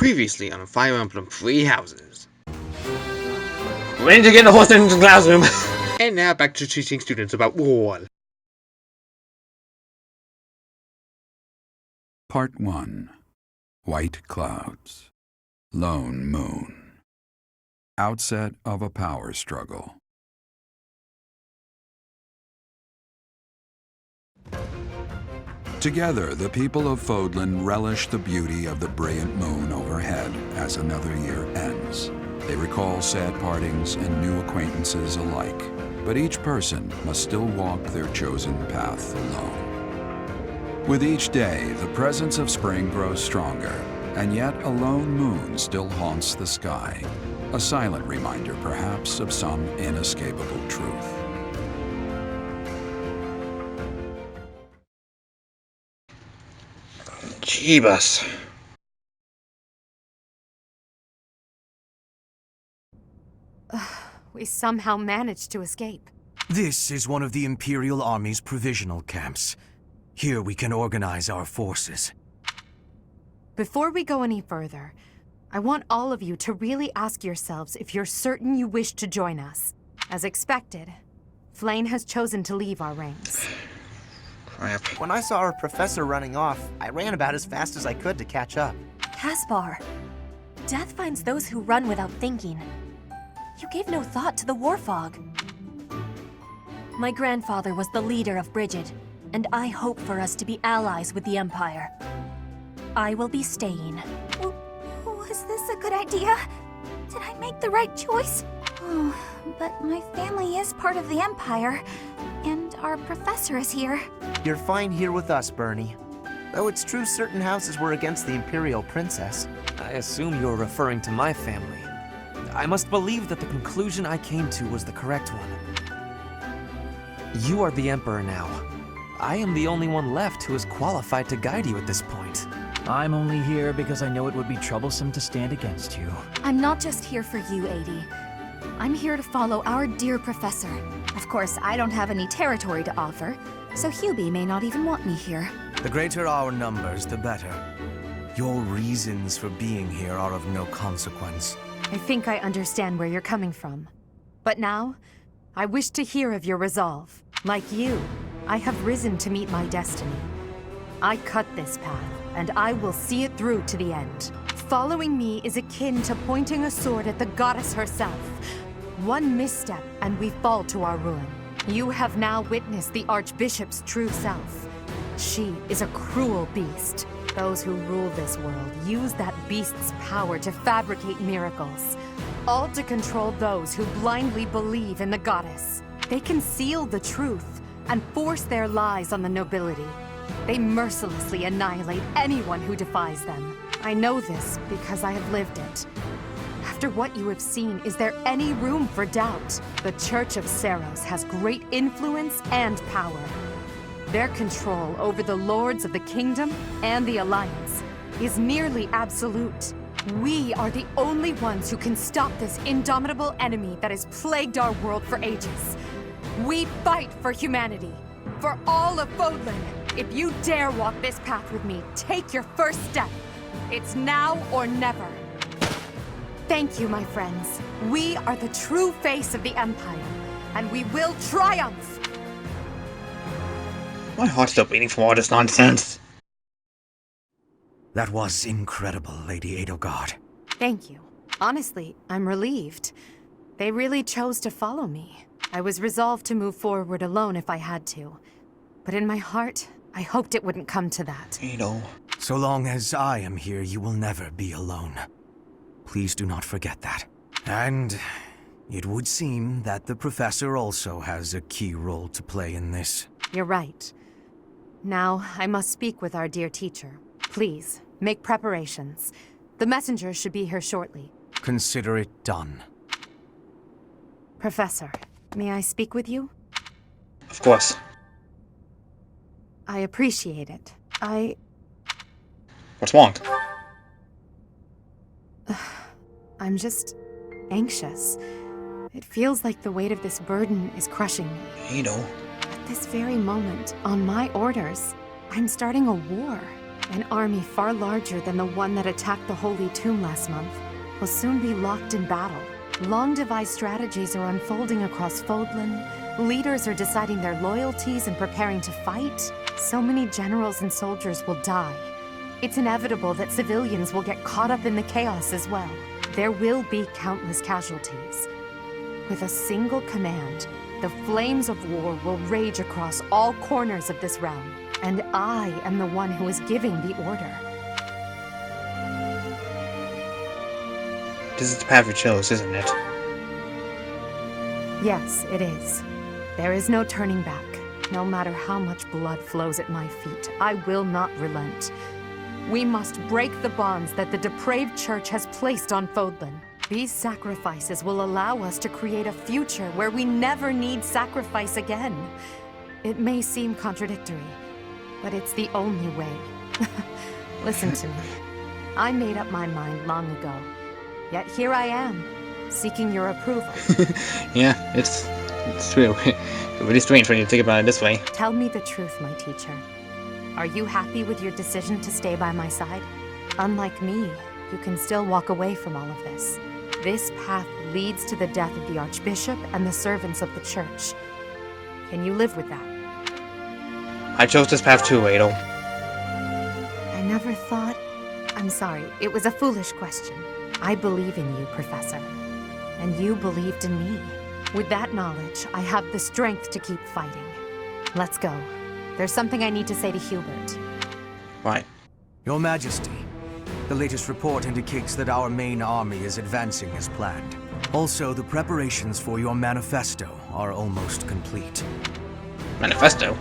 Previously on Fire Emblem Three Houses. Ready to get the horse into the classroom! And now back to teaching students about war. Part 1. White Clouds. Lone Moon. Outset of a power struggle. Together, the people of Fodlan relish the beauty of the brilliant moon overhead as another year ends. They recall sad partings and new acquaintances alike, but each person must still walk their chosen path alone. With each day, the presence of spring grows stronger, and yet a lone moon still haunts the sky, a silent reminder perhaps of some inescapable truth. Jeebus. We somehow managed to escape. This is one of the Imperial Army's provisional camps. Here we can organize our forces. Before we go any further, I want all of you to really ask yourselves if you're certain you wish to join us. As expected, Flane has chosen to leave our ranks. Crap. When I saw our professor running off, I ran about as fast as I could to catch up. Caspar, death finds those who run without thinking. You gave no thought to the war fog. My grandfather was the leader of Brigid, and I hope for us to be allies with the Empire. I will be staying. Was this a good idea? Did I make the right choice? Oh, but my family is part of the Empire, and our professor is here. You're fine here with us, Bernie. Though it's true certain houses were against the Imperial Princess. I assume you're referring to my family. I must believe that the conclusion I came to was the correct one. You are the Emperor now. I am the only one left who is qualified to guide you at this point. I'm only here because I know it would be troublesome to stand against you. I'm not just here for you, Adi. I'm here to follow our dear professor. Of course, I don't have any territory to offer, so Hubie may not even want me here. The greater our numbers, the better. Your reasons for being here are of no consequence. I think I understand where you're coming from. But now, I wish to hear of your resolve. Like you, I have risen to meet my destiny. I cut this path, and I will see it through to the end. Following me is akin to pointing a sword at the goddess herself. One misstep, and we fall to our ruin. You have now witnessed the Archbishop's true self. She is a cruel beast. Those who rule this world use that beast's power to fabricate miracles, all to control those who blindly believe in the goddess. They conceal the truth and force their lies on the nobility. They mercilessly annihilate anyone who defies them. I know this because I have lived it. After what you have seen, is there any room for doubt? The Church of Seiros has great influence and power. Their control over the lords of the kingdom and the Alliance is nearly absolute. We are the only ones who can stop this indomitable enemy that has plagued our world for ages. We fight for humanity, for all of Fodlan. If you dare walk this path with me, take your first step. It's now or never. Thank you, my friends. We are the true face of the Empire, and we will triumph! My heart's still beating from all this nonsense. That was incredible, Lady Edelgard. Thank you. Honestly, I'm relieved. They really chose to follow me. I was resolved to move forward alone if I had to. But in my heart, I hoped it wouldn't come to that. You know. So long as I am here, you will never be alone. Please do not forget that. And it would seem that the professor also has a key role to play in this. You're right. Now, I must speak with our dear teacher. Please, make preparations. The messenger should be here shortly. Consider it done. Professor, may I speak with you? Of course. I appreciate it. What's wrong? I'm just anxious. It feels like the weight of this burden is crushing me. You know. At this very moment, on my orders, I'm starting a war. An army far larger than the one that attacked the Holy Tomb last month will soon be locked in battle. Long-devised strategies are unfolding across Fodlan. Leaders are deciding their loyalties and preparing to fight. So many generals and soldiers will die. It's inevitable that civilians will get caught up in the chaos as well. There will be countless casualties. With a single command, the flames of war will rage across all corners of this realm. And I am the one who is giving the order. This is the path we chose, isn't it? Yes, it is. There is no turning back. No matter how much blood flows at my feet, I will not relent. We must break the bonds that the depraved church has placed on Fodlan. These sacrifices will allow us to create a future where we never need sacrifice again. It may seem contradictory, but it's the only way. Listen to me. I made up my mind long ago. Yet here I am, seeking your approval. Yeah, it's true. It's really strange when you think about it this way. Tell me the truth, my teacher. Are you happy with your decision to stay by my side? Unlike me, you can still walk away from all of this. This path leads to the death of the Archbishop and the servants of the Church. Can you live with that? I chose this path too, Adel. I never thought... I'm sorry, it was a foolish question. I believe in you, Professor. And you believed in me. With that knowledge, I have the strength to keep fighting. Let's go. There's something I need to say to Hubert. Right. Your Majesty, the latest report indicates that our main army is advancing as planned. Also, the preparations for your manifesto are almost complete. Manifesto?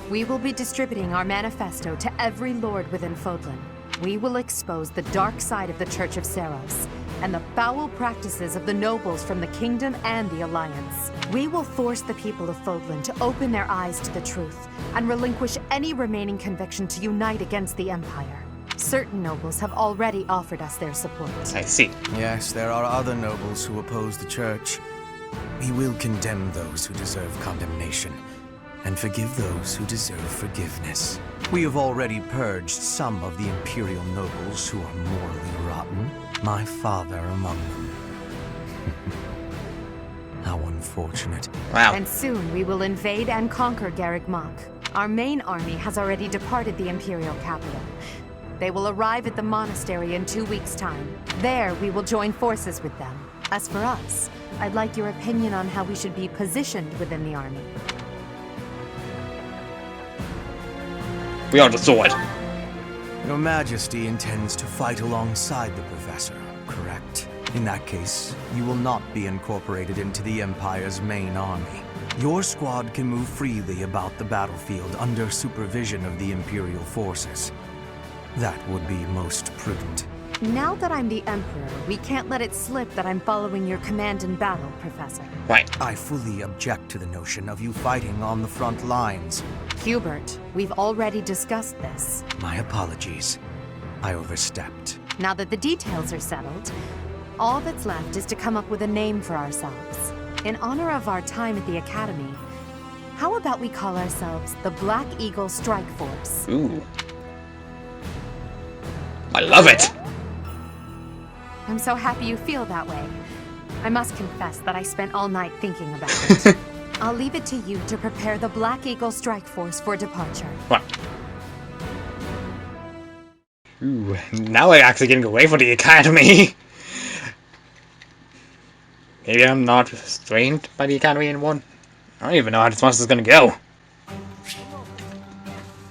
We will be distributing our manifesto to every lord within Fodlan. We will expose the dark side of the Church of Seiros and the foul practices of the nobles from the Kingdom and the Alliance. We will force the people of Fodlan to open their eyes to the truth and relinquish any remaining conviction to unite against the Empire. Certain nobles have already offered us their support. I see. Yes, there are other nobles who oppose the Church. We will condemn those who deserve condemnation and forgive those who deserve forgiveness. We have already purged some of the Imperial nobles who are morally rotten, my father among them. How unfortunate. Wow. And soon we will invade and conquer Garreg Mach. Our main army has already departed the Imperial capital. They will arrive at the monastery in 2 weeks' time. There, we will join forces with them. As for us, I'd like your opinion on how we should be positioned within the army. We are the sword. Your Majesty intends to fight alongside the Professor, correct? In that case, you will not be incorporated into the Empire's main army. Your squad can move freely about the battlefield under supervision of the Imperial forces. That would be most prudent. Now that I'm the Emperor, we can't let it slip that I'm following your command in battle, Professor. Right. I fully object to the notion of you fighting on the front lines. Hubert, we've already discussed this. My apologies. I overstepped. Now that the details are settled, all that's left is to come up with a name for ourselves. In honor of our time at the Academy, how about we call ourselves the Black Eagle Strike Force? Ooh. I love it! I'm so happy you feel that way. I must confess that I spent all night thinking about it. I'll leave it to you to prepare the Black Eagle Strike Force for departure. What? Ooh, now we're actually getting away from the Academy. Maybe I'm not restrained by the Academy anymore. I don't even know how this month is gonna go.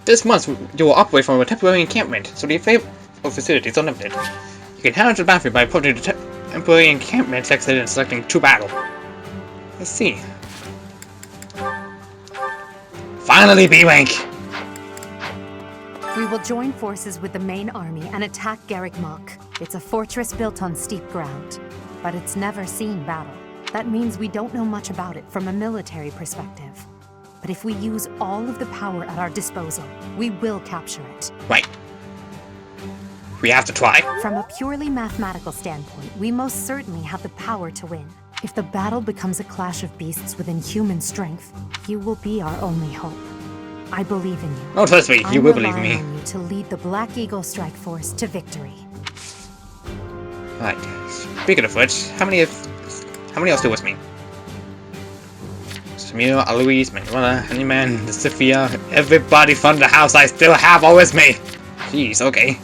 This month, you will operate from a temporary encampment, so the available facilities are limited. You can head into the battlefield by approaching the temporary encampment section and selecting to battle. Let's see. Finally, B-Rank! We will join forces with the main army and attack Garreg Mach. It's a fortress built on steep ground, but it's never seen battle. That means we don't know much about it from a military perspective. But if we use all of the power at our disposal, we will capture it. Right. We have to try. From a purely mathematical standpoint, we most certainly have the power to win. If the battle becomes a clash of beasts within human strength, you will be our only hope. I believe in you. Oh, trust me, you I'm will believe me. relying on you to lead the Black Eagle Strike Force to victory. Right. Speaking of which, how many else do with me? Samir, Alois, Manuela, Honeyman, Sophia, everybody from the house I still have all with me! Jeez, okay.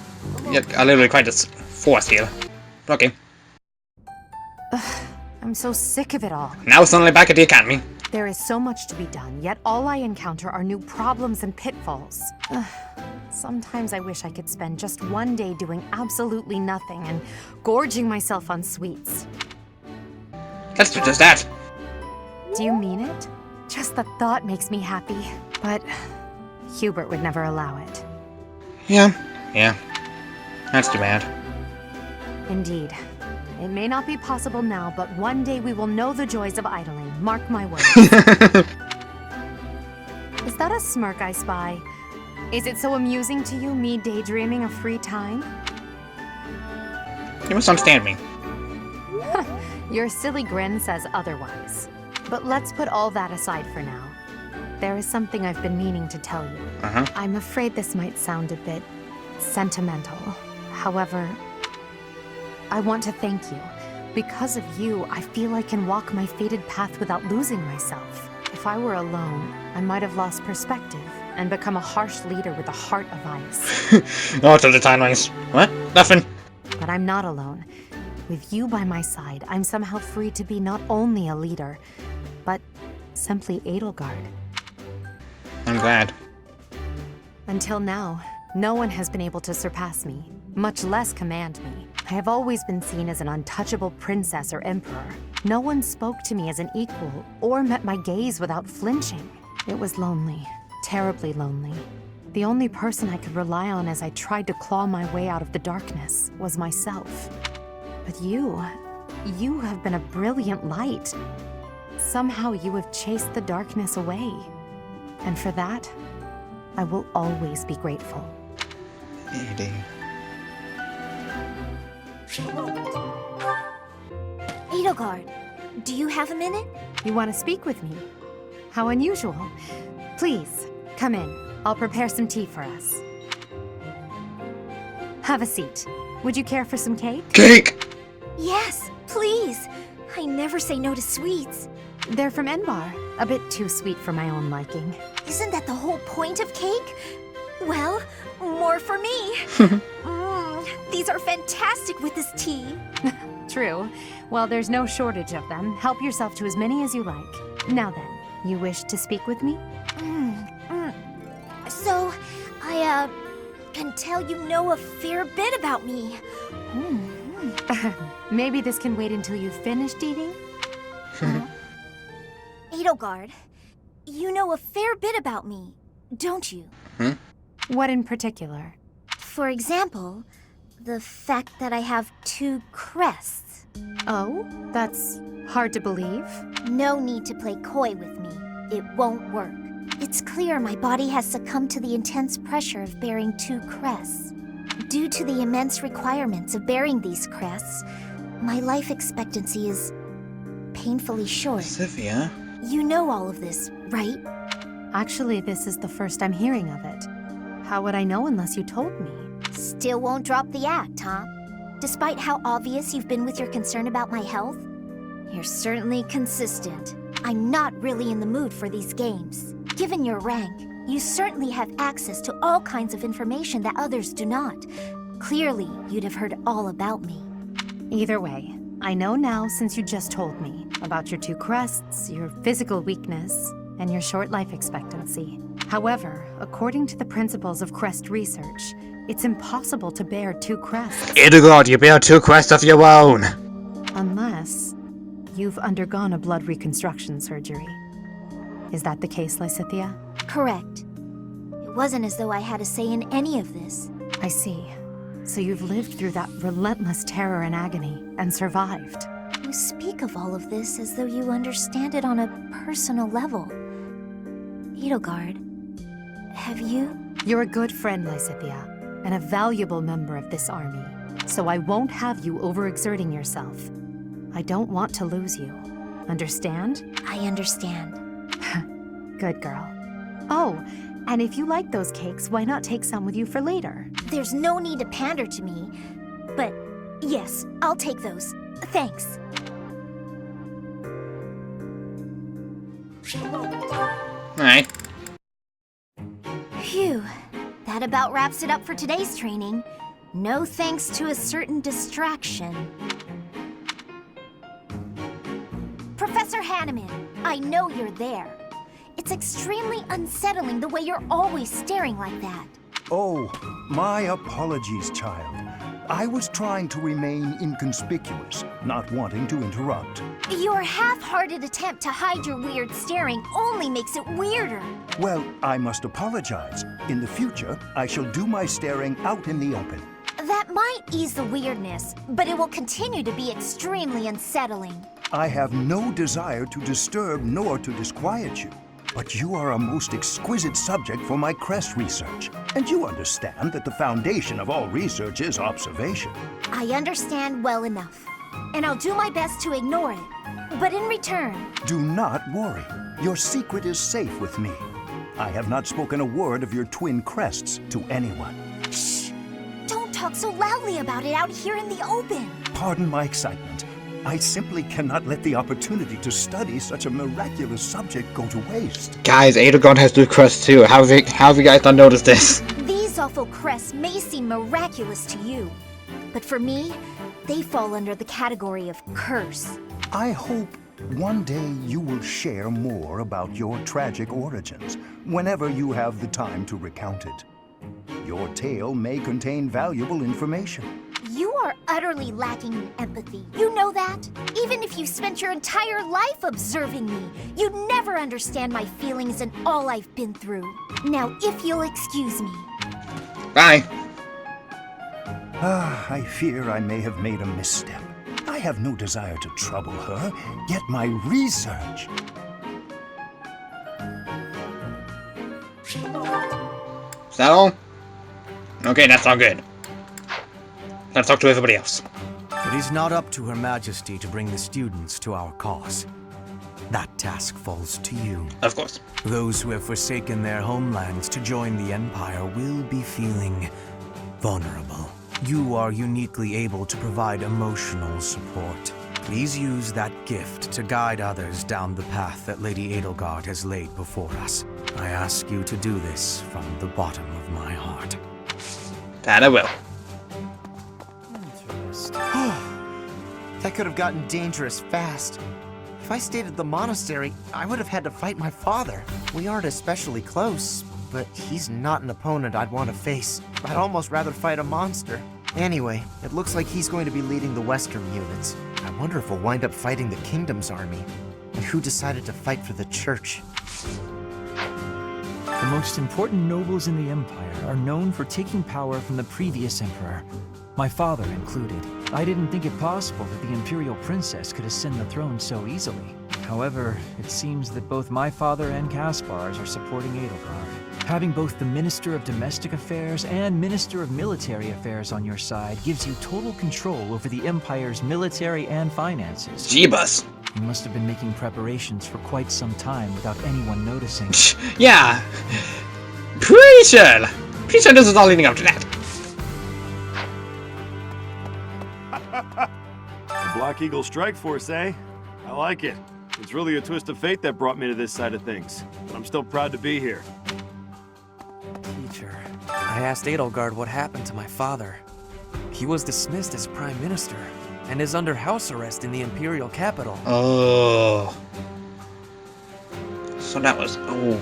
Yeah, I literally quite just forced here. Okay. I'm so sick of it all. Now suddenly back at the academy. There is so much to be done, yet all I encounter are new problems and pitfalls. Sometimes I wish I could spend just one day doing absolutely nothing and gorging myself on sweets. Let's do just that. Do you mean it? Just the thought makes me happy. But Hubert would never allow it. Yeah. That's too bad. Indeed. It may not be possible now, but one day we will know the joys of idling. Mark my words. Is that a smirk I spy? Is it so amusing to you, me daydreaming of free time? You must understand me. Your silly grin says otherwise. But let's put all that aside for now. There is something I've been meaning to tell you. I'm afraid this might sound a bit sentimental. However, I want to thank you. Because of you, I feel I can walk my fated path without losing myself. If I were alone, I might have lost perspective and become a harsh leader with a heart of ice. Oh, to the timelines. What? Nothing. But I'm not alone. With you by my side, I'm somehow free to be not only a leader, but simply Edelgard. I'm glad. Until now, no one has been able to surpass me, much less command me. I have always been seen as an untouchable princess or emperor. No one spoke to me as an equal or met my gaze without flinching. It was lonely, terribly lonely. The only person I could rely on as I tried to claw my way out of the darkness was myself. But you have been a brilliant light. Somehow you have chased the darkness away. And for that, I will always be grateful. Edelgard, do you have a minute? You want to speak with me? How unusual. Please, come in. I'll prepare some tea for us. Have a seat. Would you care for some cake? Cake! Yes, please. I never say no to sweets. They're from Enbar. A bit too sweet for my own liking. Isn't that the whole point of cake? Well, more for me. These are fantastic with this tea. True. Well, there's no shortage of them. Help yourself to as many as you like. Now then, you wish to speak with me? So, I can tell you know a fair bit about me. Maybe this can wait until you've finished eating? Edelgard, you know a fair bit about me, don't you? What in particular? For example, the fact that I have 2 crests. Oh, that's hard to believe. No need to play coy with me. It won't work. It's clear my body has succumbed to the intense pressure of bearing 2 crests. Due to the immense requirements of bearing these crests, my life expectancy is painfully short. Sophia? You know all of this, right? Actually, this is the first I'm hearing of it. How would I know unless you told me? Still won't drop the act, huh? Despite how obvious you've been with your concern about my health, you're certainly consistent. I'm not really in the mood for these games. Given your rank, you certainly have access to all kinds of information that others do not. Clearly, you'd have heard all about me. Either way, I know now since you just told me about your 2 crests, your physical weakness, and your short life expectancy. However, according to the principles of crest research, it's impossible to bear 2 crests. Edelgard, you bear 2 crests of your own! Unless you've undergone a blood reconstruction surgery. Is that the case, Lysithea? Correct. It wasn't as though I had a say in any of this. I see. So you've lived through that relentless terror and agony, and survived. You speak of all of this as though you understand it on a personal level. Edelgard, have you? You're a good friend, Lysithea, and a valuable member of this army. So I won't have you overexerting yourself. I don't want to lose you. Understand? I understand. Good girl. Oh, And if you like those cakes, why not take some with you for later? There's no need to pander to me. But yes, I'll take those. Thanks. Alright. Phew. That about wraps it up for today's training. No thanks to a certain distraction. Professor Hanneman, I know you're there. It's extremely unsettling the way you're always staring like that. Oh, my apologies, child. I was trying to remain inconspicuous, not wanting to interrupt. Your half-hearted attempt to hide your weird staring only makes it weirder. Well, I must apologize. In the future, I shall do my staring out in the open. That might ease the weirdness, but it will continue to be extremely unsettling. I have no desire to disturb nor to disquiet you. But you are a most exquisite subject for my crest research. And you understand that the foundation of all research is observation. I understand well enough. And I'll do my best to ignore it. But in return... Do not worry. Your secret is safe with me. I have not spoken a word of your twin crests to anyone. Shh! Don't talk so loudly about it out here in the open. Pardon my excitement. I simply cannot let the opportunity to study such a miraculous subject go to waste. Guys, Edelgard has two crests too. How have you guys not noticed this? These awful crests may seem miraculous to you, but for me, they fall under the category of curse. I hope one day you will share more about your tragic origins, whenever you have the time to recount it. Your tale may contain valuable information. You are utterly lacking in empathy. You know that? Even if you spent your entire life observing me, you'd never understand my feelings and all I've been through. Now, if you'll excuse me. Bye. I fear I may have made a misstep. I have no desire to trouble her, yet my research... Is that all? Okay, that's all good. Let's talk to everybody else. It is not up to Her Majesty to bring the students to our cause. That task falls to you. Of course. Those who have forsaken their homelands to join the Empire will be feeling vulnerable. You are uniquely able to provide emotional support. Please use that gift to guide others down the path that Lady Edelgard has laid before us. I ask you to do this from the bottom of my heart. That I will. That could have gotten dangerous fast. If I stayed at the monastery, I would have had to fight my father. We aren't especially close, but he's not an opponent I'd want to face. I'd almost rather fight a monster. Anyway, it looks like he's going to be leading the Western units. I wonder if we'll wind up fighting the Kingdom's army. And who decided to fight for the Church? The most important nobles in the Empire are known for taking power from the previous Emperor, my father included. I didn't think it possible that the Imperial Princess could ascend the throne so easily. However, it seems that both my father and Caspar's are supporting Edelgard. Having both the Minister of Domestic Affairs and Minister of Military Affairs on your side gives you total control over the Empire's military and finances. Jeebus. You must have been making preparations for quite some time without anyone noticing. Yeah. Pretty sure this is all leading up to that. The Black Eagle Strike Force, eh? I like it. It's really a twist of fate that brought me to this side of things. But I'm still proud to be here. Teacher, I asked Edelgard what happened to my father. He was dismissed as Prime Minister and is under house arrest in the Imperial capital. Oh. So that was... Oh.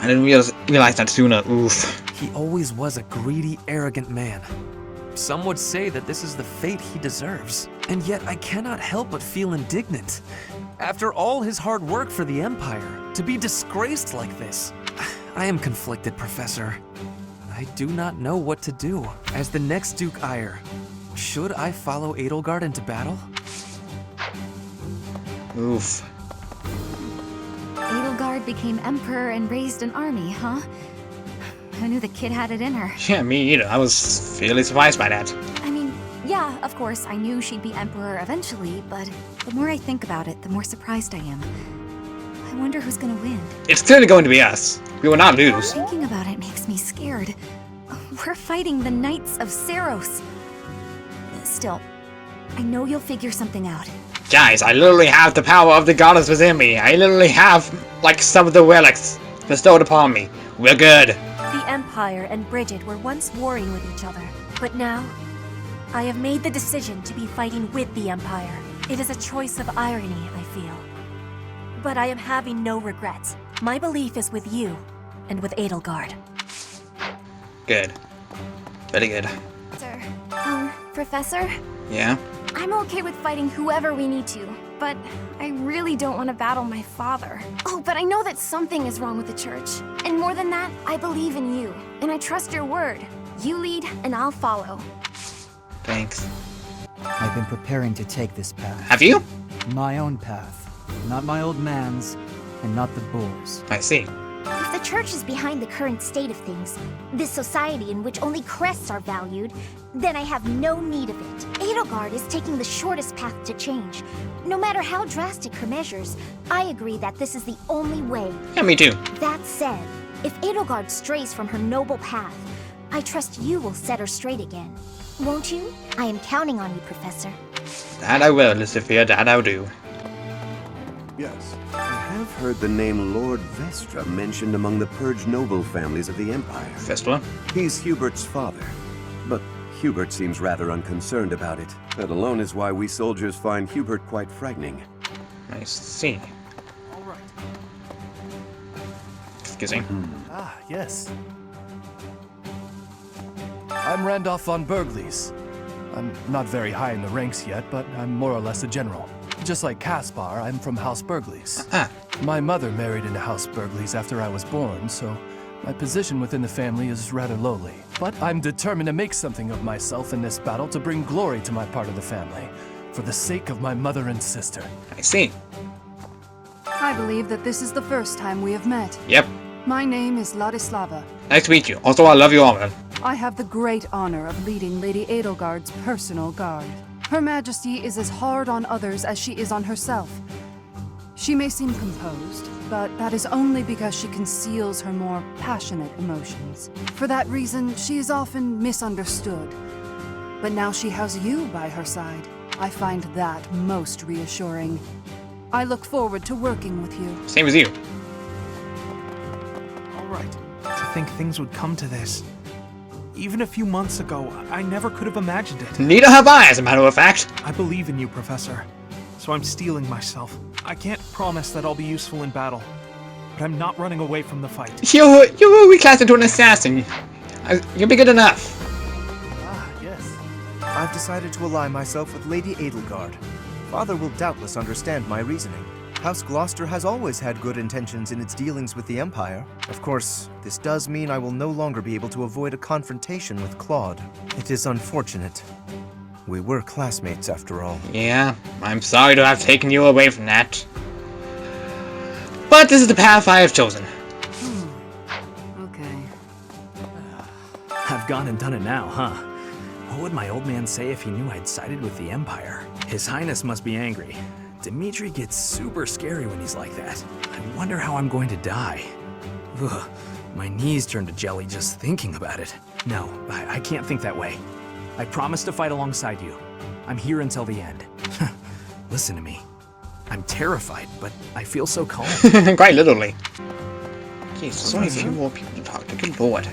I didn't realize that sooner. Oof. He always was a greedy, arrogant man. Some would say that this is the fate he deserves. And yet I cannot help but feel indignant. After all his hard work for the Empire, to be disgraced like this. I am conflicted, Professor. I do not know what to do. As the next Duke Eyre, should I follow Edelgard into battle? Oof. Edelgard became emperor and raised an army, huh? Who knew the kid had it in her? Yeah, me either. I was fairly surprised by that. I mean, yeah, of course, I knew she'd be emperor eventually, but the more I think about it, the more surprised I am. I wonder who's gonna win. It's clearly going to be us. We will not lose. Thinking about it makes me scared. We're fighting the Knights of Seiros. Still, I know you'll figure something out. Guys, I literally have the power of the goddess within me. I literally have, like, some of the relics bestowed upon me. We're good. The Empire and Bridget were once warring with each other, but now, I have made the decision to be fighting with the Empire. It is a choice of irony, I feel. But I am having no regrets. My belief is with you, and with Edelgard. Good. Very good. Sir. Professor? Yeah? I'm okay with fighting whoever we need to, but I really don't want to battle my father. Oh, but I know that something is wrong with the church. And more than that, I believe in you, and I trust your word. You lead, and I'll follow. Thanks. I've been preparing to take this path. Have you? My own path. Not my old man's, and not the bull's. I see. If the church is behind the current state of things, this society in which only crests are valued, then I have no need of it. Edelgard is taking the shortest path to change. No matter how drastic her measures, I agree that this is the only way. Yeah, me too. That said, if Edelgard strays from her noble path, I trust you will set her straight again. Won't you? I am counting on you, Professor. That I will, Lucifer, that I'll do. Yes. I have heard the name Lord Vestra mentioned among the purged noble families of the Empire. Vestra? He's Hubert's father, but Hubert seems rather unconcerned about it. That alone is why we soldiers find Hubert quite frightening. I see. All right. Excuse me. Ah, yes. I'm Randolph von Berglies. I'm not very high in the ranks yet, but I'm more or less a general. Just like Caspar, I'm from House Berglies. My mother married into House Berglies after I was born, so my position within the family is rather lowly. But I'm determined to make something of myself in this battle to bring glory to my part of the family, for the sake of my mother and sister. I see. I believe that this is the first time we have met. Yep. My name is Ladislava. Nice to meet you. Also, I love you all, man. I have the great honor of leading Lady Edelgard's personal guard. Her Majesty is as hard on others as she is on herself. She may seem composed, but that is only because she conceals her more passionate emotions. For that reason, she is often misunderstood. But now she has you by her side. I find that most reassuring. I look forward to working with you. Same as you. All right. To think things would come to this. Even a few months ago, I never could have imagined it. Neither have I, as a matter of fact. I believe in you, Professor. So I'm steeling myself. I can't promise that I'll be useful in battle, but I'm not running away from the fight. You will recast into an assassin. You'll be good enough. Ah, yes. I've decided to ally myself with Lady Edelgard. Father will doubtless understand my reasoning. House Gloucester has always had good intentions in its dealings with the Empire. Of course, this does mean I will no longer be able to avoid a confrontation with Claude. It is unfortunate. We were classmates after all. Yeah, I'm sorry to have taken you away from that. But this is the path I have chosen. Okay. I've gone and done it now, huh? What would my old man say if he knew I'd sided with the Empire? His Highness must be angry. Dimitri gets super scary when he's like that. I wonder how I'm going to die. Ugh, my knees turn to jelly just thinking about it. No, I can't think that way. I promise to fight alongside you. I'm here until the end. Listen to me. I'm terrified, but I feel so calm. Quite literally. Jeez, so many few more people to talk to. Good lord.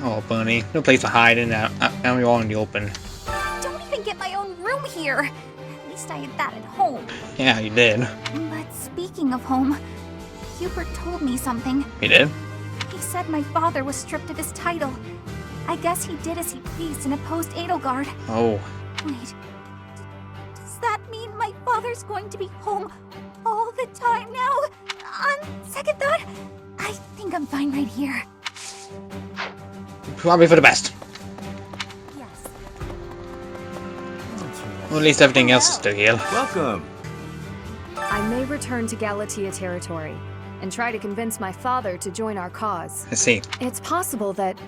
Oh, Bunny. No place to hide in now. Now we're all in the open. Don't even get my own room here. At least I had that at home. Yeah, you did. But speaking of home, Hubert told me something. He did? He said my father was stripped of his title. I guess he did as he pleased and opposed Edelgard. Oh. Wait. Does that mean my father's going to be home all the time now? On second thought, I think I'm fine right here. Probably for the best. Yes. Well, at least everything else is still here. Welcome. I may return to Galatea territory and try to convince my father to join our cause. I see. It's possible that...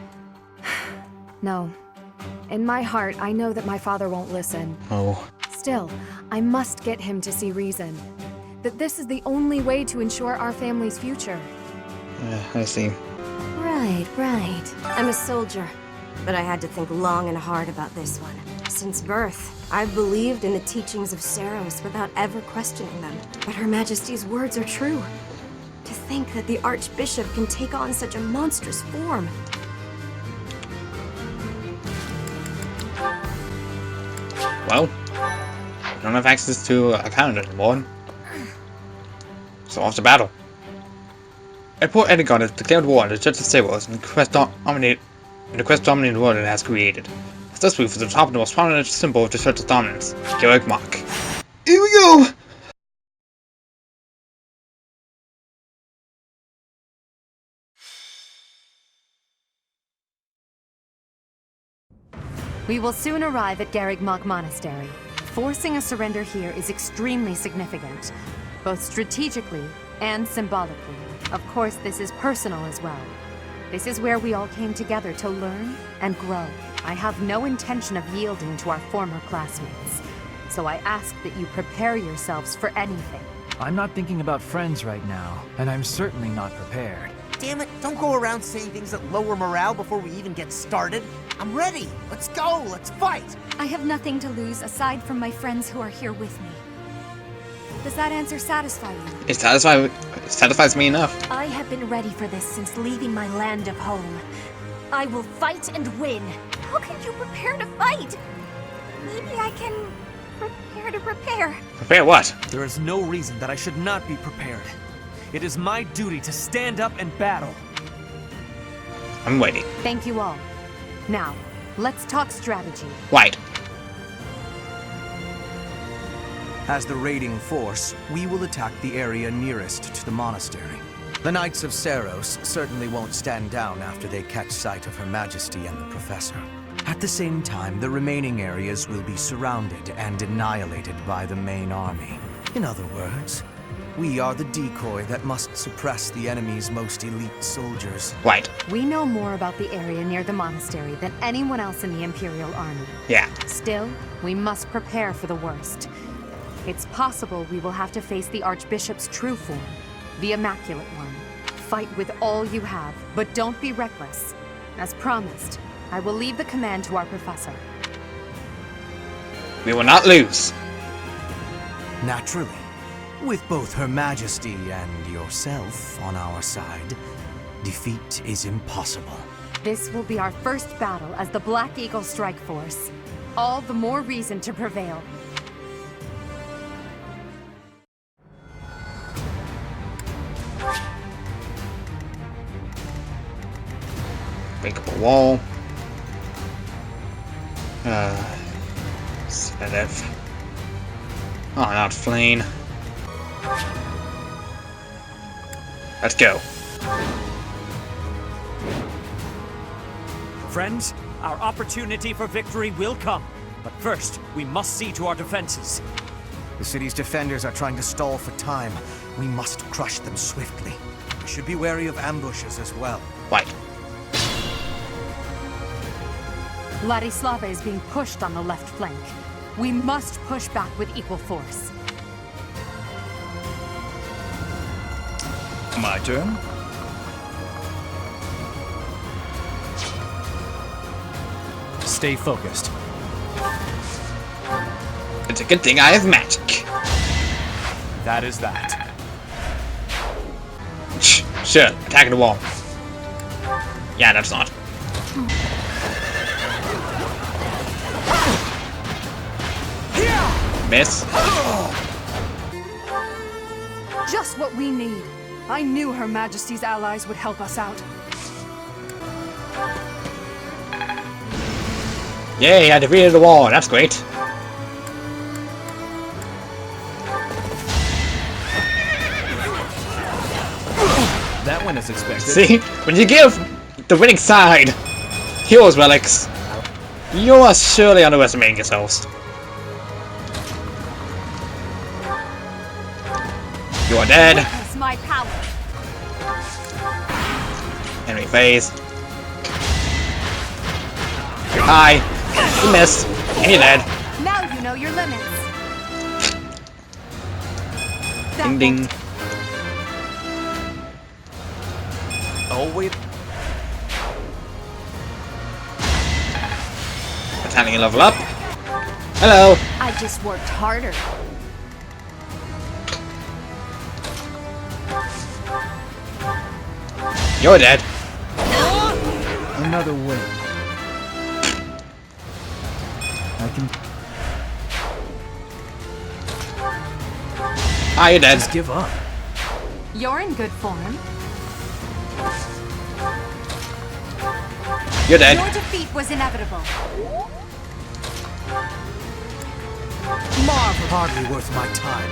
No. In my heart, I know that my father won't listen. Oh. Still, I must get him to see reason. that this is the only way to ensure our family's future. I see. Right. I'm a soldier, but I had to think long and hard about this one. Since birth, I've believed in the teachings of Seiros without ever questioning them. But Her Majesty's words are true. To think that the Archbishop can take on such a monstrous form. Well, I don't have access to a calendar anymore. So off to battle. Emperor Edgar has declared war on the Church of Seiros and the quest dominating the world it has created. As this proof is the top of the most prominent symbol of the Church's dominance, Garrick Mark. Here we go! We will soon arrive at Garrigmok Monastery. Forcing a surrender here is extremely significant, both strategically and symbolically. Of course, this is personal as well. This is where we all came together to learn and grow. I have no intention of yielding to our former classmates, so I ask that you prepare yourselves for anything. I'm not thinking about friends right now, and I'm certainly not prepared. Damn it, don't go around saying things that lower morale before we even get started. I'm ready. Let's go. Let's fight. I have nothing to lose aside from my friends who are here with me. Does that answer satisfy you? It satisfies me enough. I have been ready for this since leaving my land of home. I will fight and win. How can you prepare to fight? Maybe I can prepare to prepare. Prepare what? There is no reason that I should not be prepared. It is my duty to stand up and battle. I'm waiting. Thank you all. Now, let's talk strategy. Right. As the raiding force, we will attack the area nearest to the monastery. The Knights of Seiros certainly won't stand down after they catch sight of Her Majesty and the Professor. At the same time, the remaining areas will be surrounded and annihilated by the main army. In other words, we are the decoy that must suppress the enemy's most elite soldiers. Right. We know more about the area near the monastery than anyone else in the Imperial Army. Yeah. Still, we must prepare for the worst. It's possible we will have to face the Archbishop's true form, the Immaculate One. Fight with all you have, but don't be reckless. As promised, I will leave the command to our professor. We will not lose. Naturally. With both Her Majesty and yourself on our side, defeat is impossible. This will be our first battle as the Black Eagle Strike Force. All the more reason to prevail. Break up a wall. Sedative. Oh, not Flame. Let's go. Friends, our opportunity for victory will come. But first, we must see to our defenses. The city's defenders are trying to stall for time. We must crush them swiftly. We should be wary of ambushes as well. Right. Ladislava is being pushed on the left flank. We must push back with equal force. My turn. Stay focused. It's a good thing I have magic. That is that. Sure, attacking the wall. Yeah, that's not. Miss. Just what we need. I knew Her Majesty's allies would help us out. Yay, I defeated the wall. That's great. That one is expected. See? When you give the winning side heroes relics, you are surely underestimating yourselves. You are dead. Witness my power. Enemy phase. Hi. You miss. And you're dead. Now you know your limits. Ding ding. Oh, wait. Battalion level up. Hello. I just worked harder. You're dead. Another win. I can Ah, you're dead. just give up. You're in good form. You're dead. Your defeat was inevitable. Marvel. Hardly worth my time.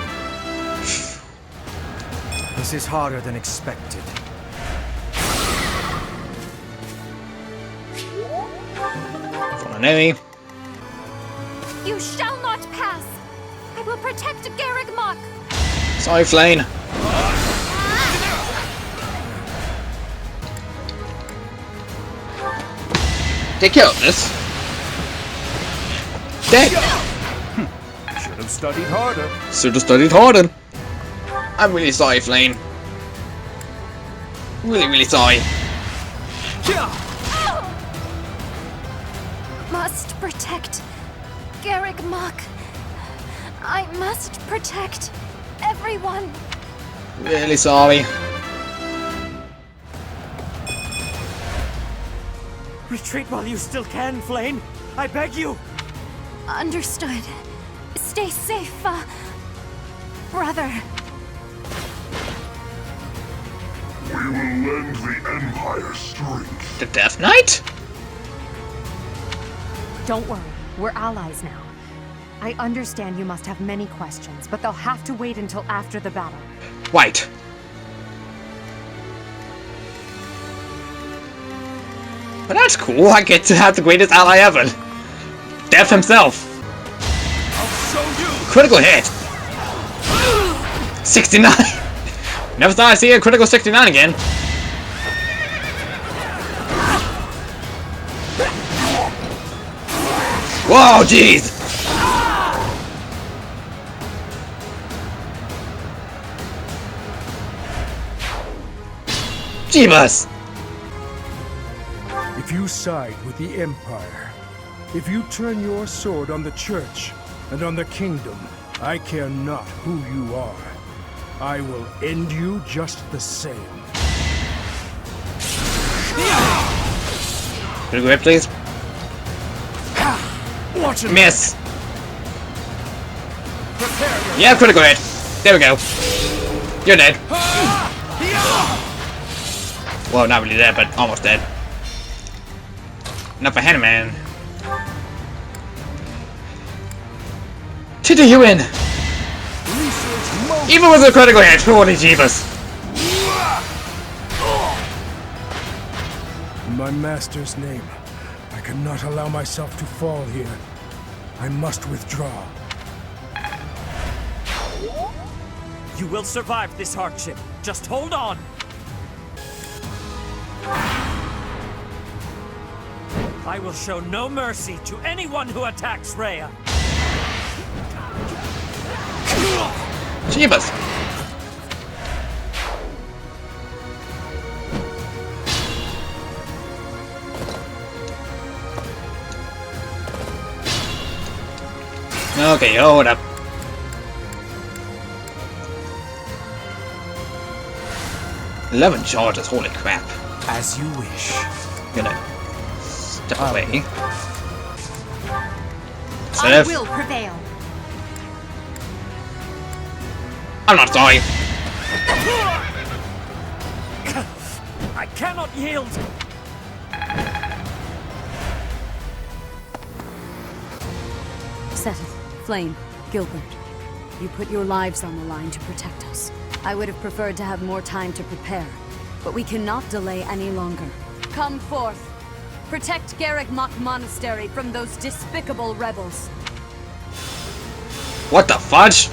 This is harder than expected. For an enemy. You shall not pass! I will protect Garreg Mach! Sorry, Flane. Take care of this. Dead. Should have studied harder. Should have studied harder. I'm really sorry, Flane. Really sorry. Must protect Garreg Mach. I must protect everyone. Really sorry. Retreat while you still can, Flane. I beg you. Understood. Stay safe, brother. We will lend the Empire strength. The Death Knight? Don't worry, we're allies now. I understand you must have many questions, but they'll have to wait until after the battle. White. But that's cool. I get to have the greatest ally ever. Death himself. I'll show you. Critical hit. 69. Never thought I'd see a critical 69 again. Whoa, jeez. Jeebus. If you side with the Empire, if you turn your sword on the Church and on the Kingdom, I care not who you are. I will end you just the same. Critical hit, please. Watch it. Miss. Yeah, critical hit. There we go. You're dead. Well, not really dead, but almost dead. Not for Hanneman. Titty you in! Even with a critical hit, holy jeebus! In my master's name, I cannot allow myself to fall here. I must withdraw. You will survive this hardship. Just hold on. I will show no mercy to anyone who attacks Rhea. Jeebus! Okay, hold up. $11 charges, holy crap. As you wish. Gonna step away. I will prevail. I'm not sorry. I cannot yield. Seteth, Flame, Gilbert. You put your lives on the line to protect us. I would have preferred to have more time to prepare, but we cannot delay any longer. Come forth. Protect Garreg Mach Monastery from those despicable rebels. What the fudge?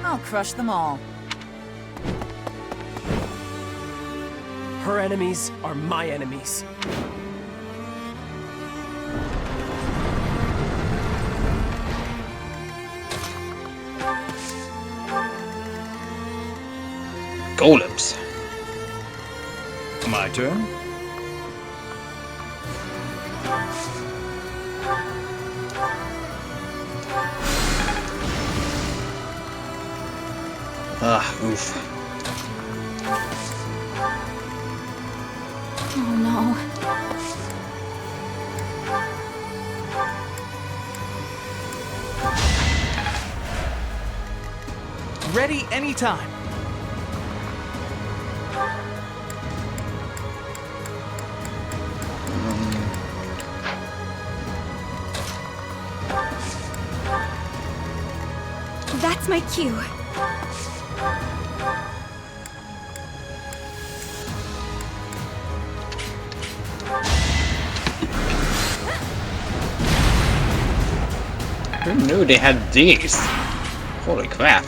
I'll crush them all. Her enemies are my enemies. golems. My turn? Oof. Oh no. Ready anytime. That's my cue. Who knew they had these? Holy crap.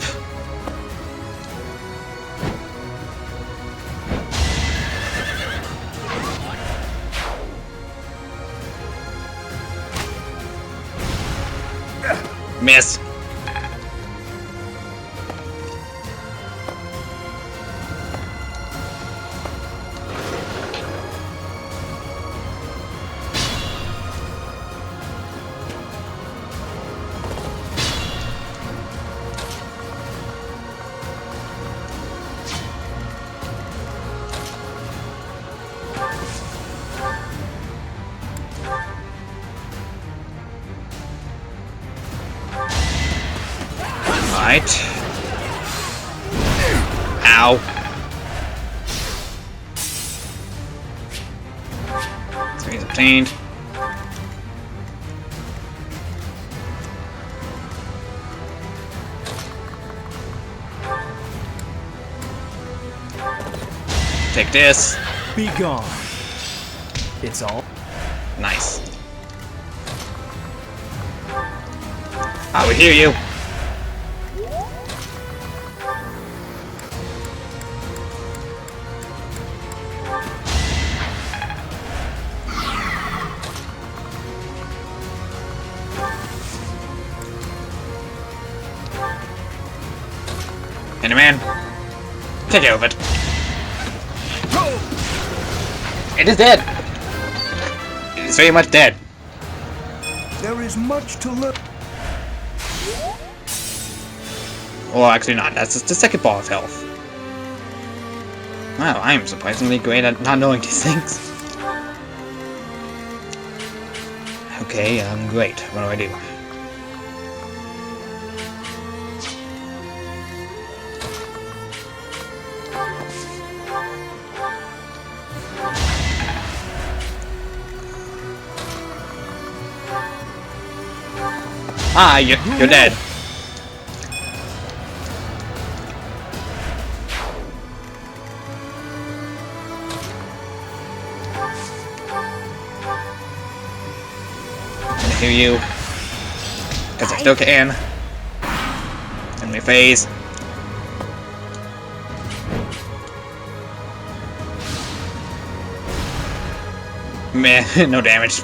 Miss. Right. Ow. He's obtained. Take this. Be gone. It's all. Nice. I will hear you. Enderman, take care of it. It is dead. It is very much dead. There is much to learn. Well, actually not. That's just the second bar of health. Wow, I am surprisingly great at not knowing these things. Okay, great. What do I do? Ah, you're dead. I'm gonna heal you. Because I still can. Enemy phase. Meh, no damage.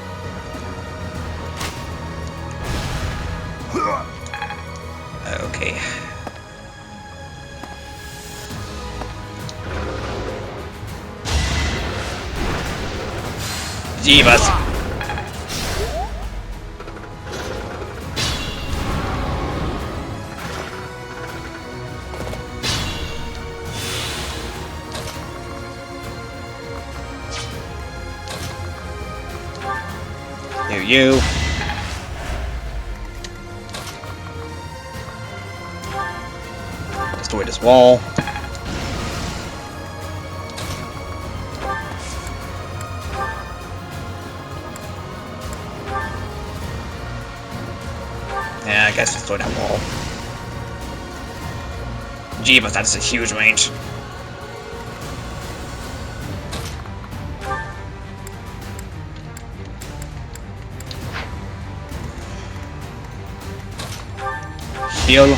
Okay. Jeebus. Here you. Destroy this wall. Yeah, I guess destroy that wall. Jeebus, that's a huge range. Heal.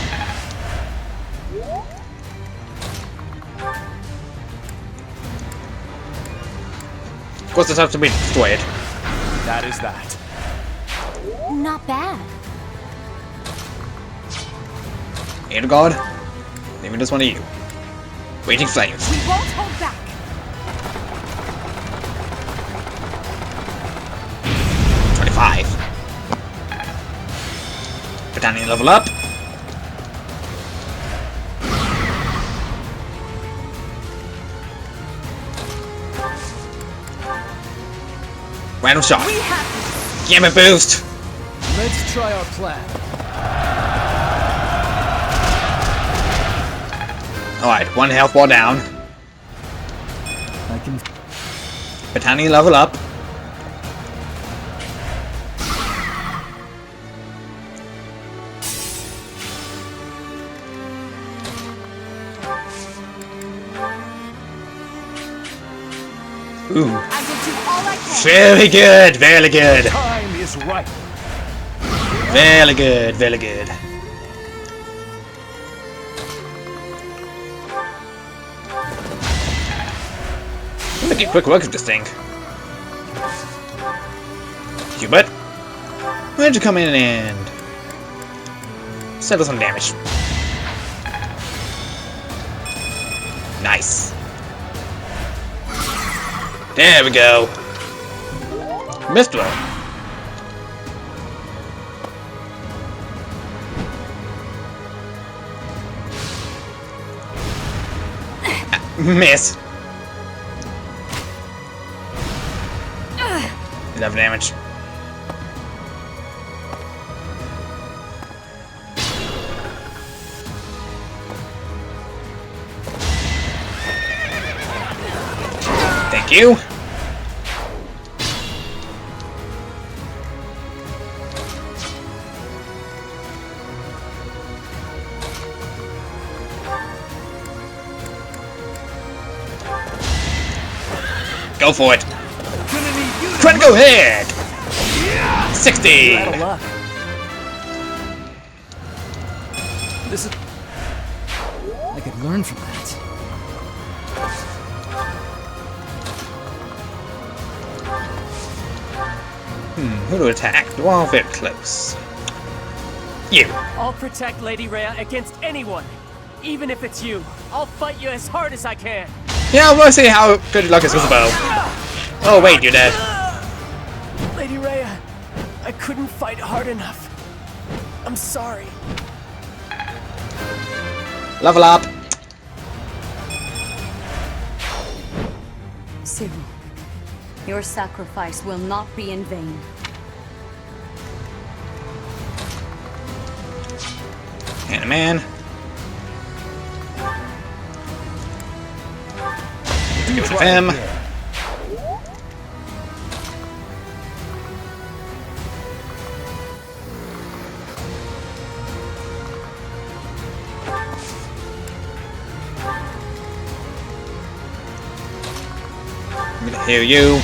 Of course, this has to be destroyed. That is that. Not bad. Aid God, maybe just one of you. Raging flames. We won't hold back. 25. Battalion level up. Random shot. Gamma boost. Let's try our plan. Alright, 1 health bar down. I can. Battalion level up. Ooh. I will do all I can. Very good, very good. Time is right. Very good, very good. I'm making quick work of this thing. Hubert, why don't you come in and settle some damage? Nice. There we go. Missed one. Miss. Enough damage. Thank you. Go for it. Critical hit. 60. This is. I could learn from that. Who to attack? They're all very close. You. I'll protect Lady Rhea against anyone. Even if it's you. I'll fight you as hard as I can. Yeah, we'll see how good your luck is with the bow. Oh wait, you're dead. Lady Rhea, I couldn't fight hard enough. I'm sorry. Level up. Cyril, your sacrifice will not be in vain. And man. Get rid of him. I'm gonna heal you.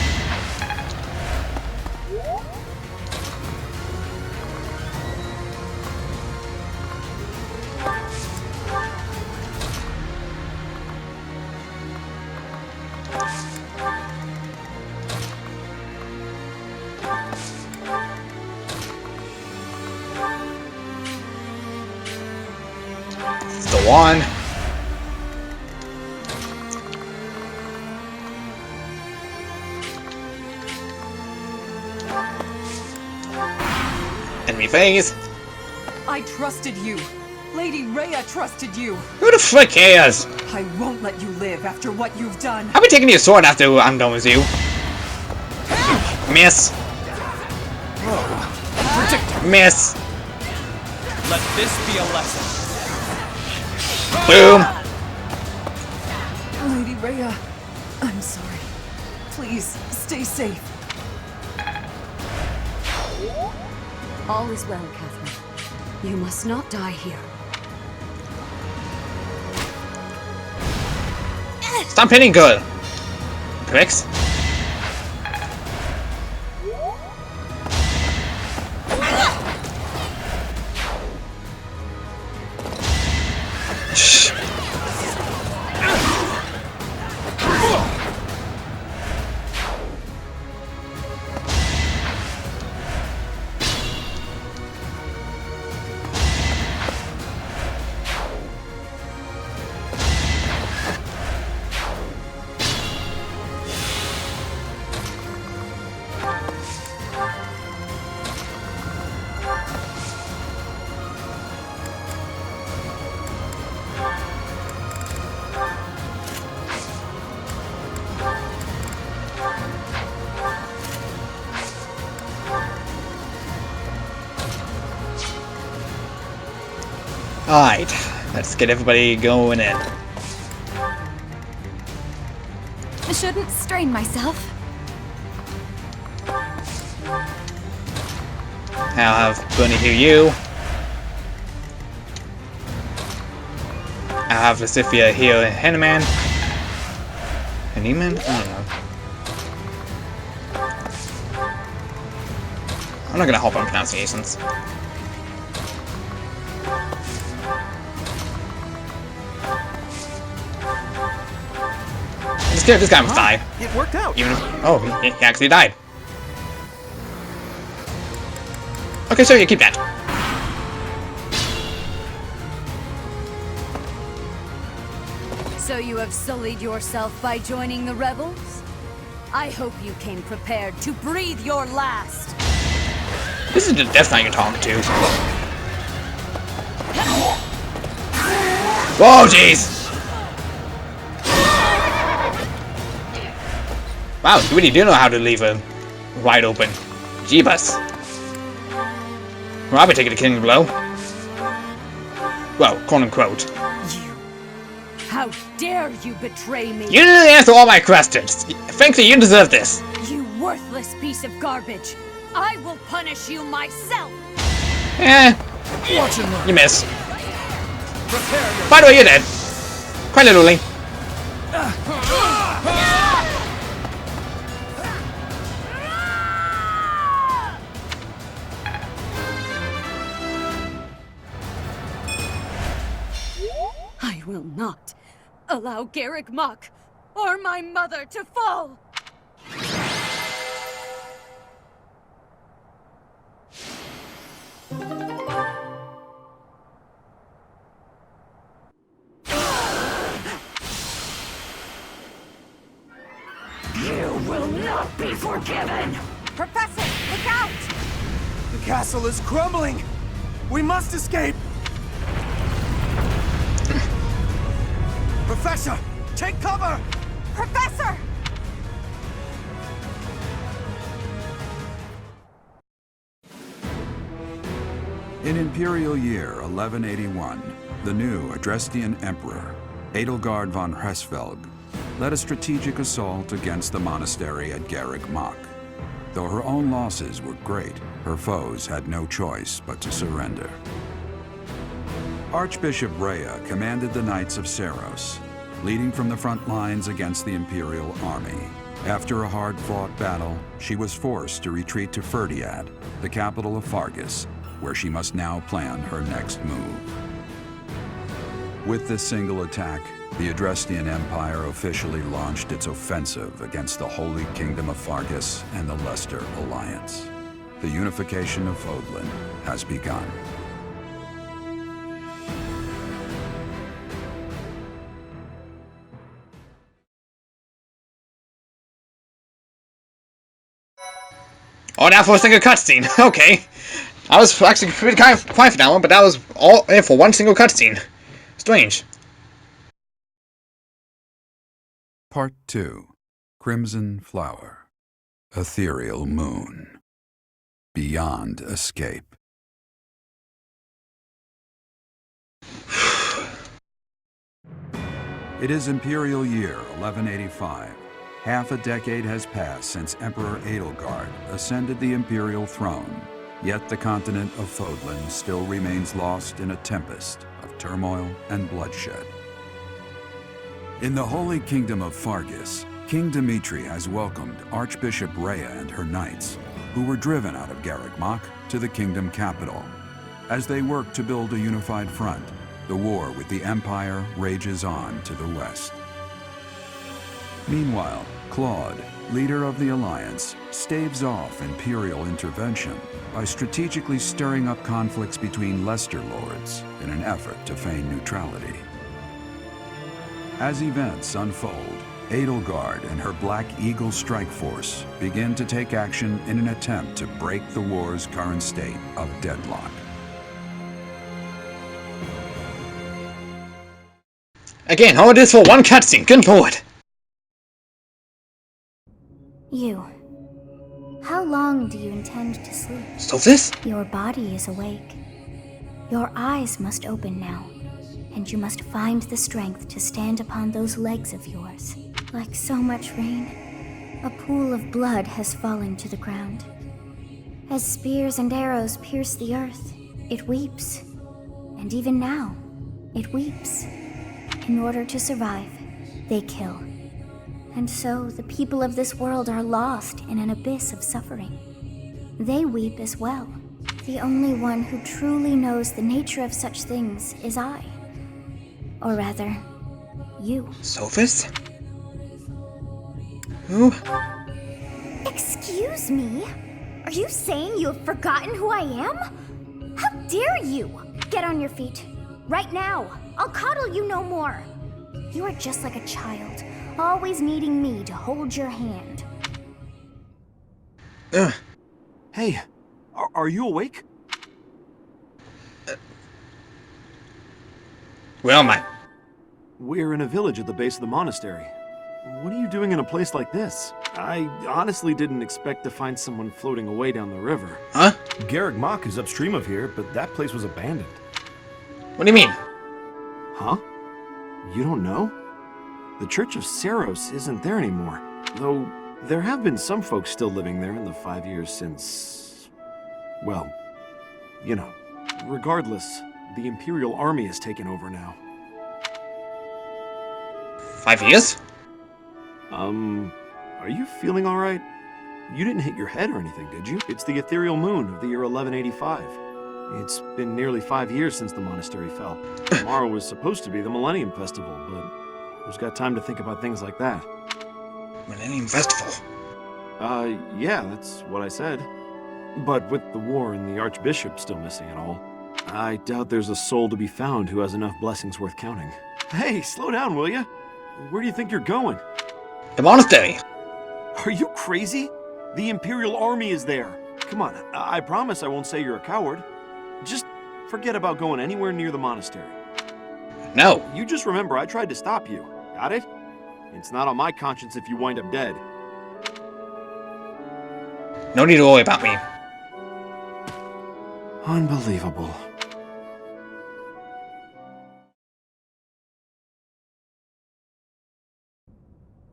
It's the one. Enemy phase. I trusted you. Lady Rhea trusted you. Who the frick cares? I won't let you live after what you've done. I'll be taking your sword after I'm done with you. Miss. Miss. Let this be a lesson. Boom. Lady Rhea, I'm sorry. Please, stay safe. All is well, Catherine. You must not die here. Stop hitting good. Pricks. Alright, let's get everybody going in. I shouldn't strain myself. I'll have Bunny heal you. I'll have Lucifia heal Henneman. Henneman? I don't know. I'm not gonna hop on pronunciations. This guy must die. It worked out. Even if, oh, he actually died. Okay, so you keep that. So you have sullied yourself by joining the rebels? I hope you came prepared to breathe your last. This is the Death Knight you're talking to. Whoa, jeez! Wow, you really do know how to leave a wide open. Jeebus. Well, I'll be taking a killing blow. Well, quote unquote. How dare you betray me? You didn't answer all my questions. Frankly, you deserve this. You worthless piece of garbage. I will punish you myself. Eh. You miss. By the way, you're dead. Quite literally. I will not allow Garrick Mach or my mother to fall. You will not be forgiven! Professor, look out! The castle is crumbling! We must escape! Professor, take cover! Professor! In Imperial Year 1181, the new Adrestian Emperor, Edelgard von Hresvelg, led a strategic assault against the monastery at Garrick Mach. Though her own losses were great, her foes had no choice but to surrender. Archbishop Rhea commanded the Knights of Seiros, leading from the front lines against the Imperial army. After a hard-fought battle, she was forced to retreat to Ferdiad, the capital of Fargus, where she must now plan her next move. With this single attack, the Adrestian Empire officially launched its offensive against the Holy Kingdom of Fargus and the Leicester Alliance. The unification of Fodlan has begun. Oh, now for a single cutscene. Okay. I was actually pretty quiet for that one, but that was all in for one single cutscene. Strange. Part 2. Crimson Flower. Ethereal Moon. Beyond Escape. It is Imperial Year 1185. Half a decade has passed since Emperor Edelgard ascended the Imperial throne, yet the continent of Fodlan still remains lost in a tempest of turmoil and bloodshed. In the Holy Kingdom of Fargus, King Dimitri has welcomed Archbishop Rhea and her knights, who were driven out of Garrick Mach to the kingdom capital. As they work to build a unified front, the war with the Empire rages on to the west. Meanwhile, Claude, leader of the Alliance, staves off Imperial intervention by strategically stirring up conflicts between Leicester lords in an effort to feign neutrality. As events unfold, Edelgard and her Black Eagle strike force begin to take action in an attempt to break the war's current state of deadlock. Again, all this for one cutscene. Good lord. You. How long do you intend to sleep? So this? Your body is awake. Your eyes must open now, and you must find the strength to stand upon those legs of yours. Like so much rain, a pool of blood has fallen to the ground. As spears and arrows pierce the earth, it weeps. And even now, it weeps. In order to survive, they kill. And so the people of this world are lost in an abyss of suffering. They weep as well. The only one who truly knows the nature of such things is I. Or rather, you. Sophis? Who? Excuse me? Are you saying you have forgotten who I am? How dare you! Get on your feet. Right now. I'll coddle you no more. You are just like a child, always needing me to hold your hand. Hey, are you awake? Where am I? We're in a village at the base of the monastery. What are you doing in a place like this? I honestly didn't expect to find someone floating away down the river. Huh? Garreg Mach is upstream of here, but that place was abandoned. What do you mean? Huh? You don't know? The Church of Seiros isn't there anymore. Though, there have been some folks still living there in the 5 years since... well, you know. Regardless, the Imperial Army has taken over now. 5 years? Are you feeling alright? You didn't hit your head or anything, did you? It's the ethereal moon of the year 1185. It's been nearly 5 years since the monastery fell. Tomorrow was supposed to be the Millennium Festival, but who's got time to think about things like that? Millennium Festival? Yeah, that's what I said. But with the war and the Archbishop still missing and all, I doubt there's a soul to be found who has enough blessings worth counting. Hey, slow down, will ya? Where do you think you're going? The monastery! Are you crazy? The Imperial Army is there. Come on, I promise I won't say you're a coward. Just forget about going anywhere near the monastery. No. You just remember I tried to stop you. Got it? It's not on my conscience if you wind up dead. No need to worry about me. Unbelievable.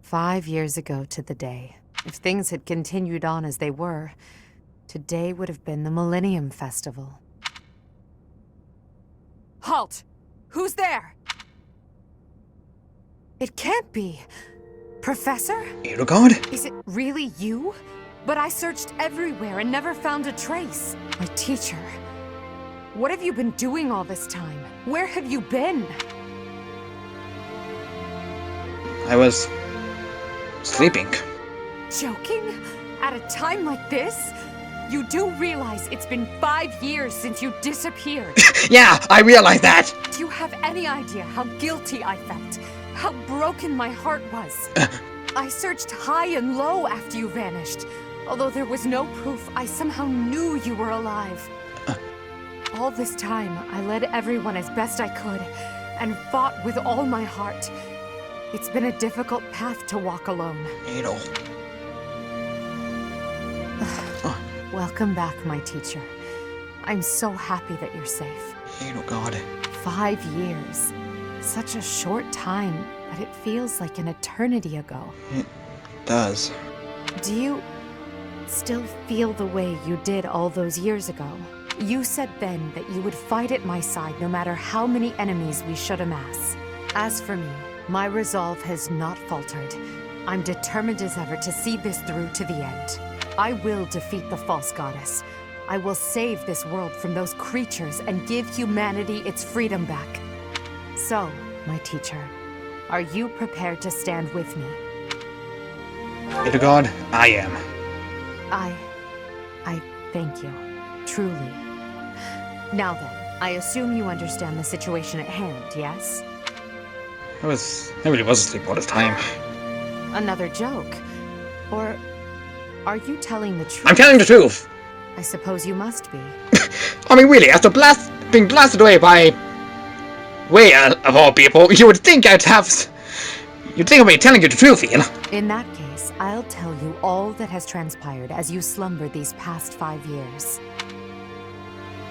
"5 years ago to the day. If things had continued on as they were, today would have been the Millennium Festival." Halt! Who's there? It can't be. Professor? Edelgard? Is it really you? But I searched everywhere and never found a trace. My teacher. What have you been doing all this time? Where have you been? I was... sleeping. Joking? At a time like this? You do realize it's been 5 years since you disappeared. Yeah, I realize that! Do you have any idea how guilty I felt? How broken my heart was? I searched high and low after you vanished. Although there was no proof, I somehow knew you were alive. All this time, I led everyone as best I could, and fought with all my heart. It's been a difficult path to walk alone. Adel. Welcome back, my teacher. I'm so happy that you're safe. Edelgard. 5 years. Such a short time, but it feels like an eternity ago. It does. Do you still feel the way you did all those years ago? You said then that you would fight at my side no matter how many enemies we should amass. As for me, my resolve has not faltered. I'm determined as ever to see this through to the end. I will defeat the false goddess. I will save this world from those creatures and give humanity its freedom back. So, my teacher, are you prepared to stand with me? Edelgard, I am. I thank you. Truly. Now then, I assume you understand the situation at hand, yes? I really was asleep all this time. Another joke? Or are you telling the truth? I'm telling the truth! I suppose you must be. I mean, really, after being blasted away by... of all people, you would think I'd have... You'd think I'd be telling you the truth, Ian. In that case, I'll tell you all that has transpired as you slumbered these past 5 years.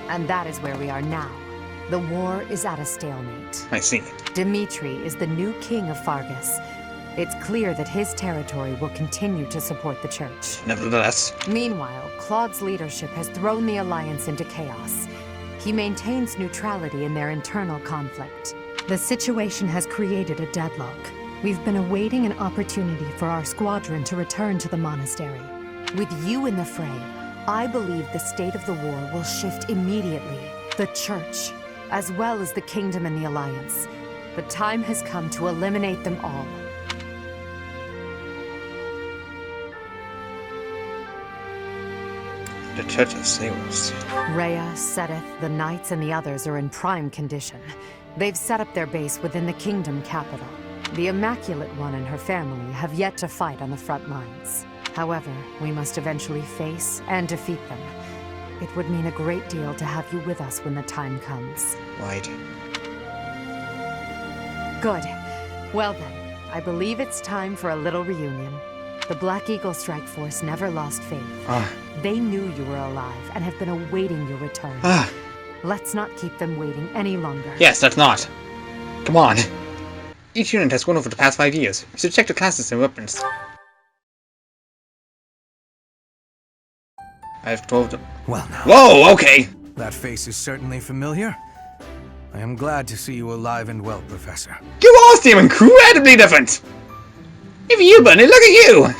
And that is where we are now. The war is at a stalemate. I see. Dimitri is the new king of Fargus. It's clear that his territory will continue to support the Church. Nevertheless. Meanwhile, Claude's leadership has thrown the Alliance into chaos. He maintains neutrality in their internal conflict. The situation has created a deadlock. We've been awaiting an opportunity for our squadron to return to the monastery. With you in the fray, I believe the state of the war will shift immediately. The Church, as well as the Kingdom and the Alliance. The time has come to eliminate them all. The Church of Seiros. Rhea, Sedith, the Knights, and the others are in prime condition. They've set up their base within the Kingdom capital. The Immaculate One and her family have yet to fight on the front lines. However, we must eventually face and defeat them. It would mean a great deal to have you with us when the time comes. Right. Good. Well then, I believe it's time for a little reunion. The Black Eagle Strike Force never lost faith. They knew you were alive and have been awaiting your return. Let's not keep them waiting any longer. Yes, let's not. Come on. Each unit has grown over the past 5 years. You should check the classes and weapons. I've told them. Well now. Whoa, okay! That face is certainly familiar. I am glad to see you alive and well, Professor. You all seem incredibly different! Even you, Bunny, look at you!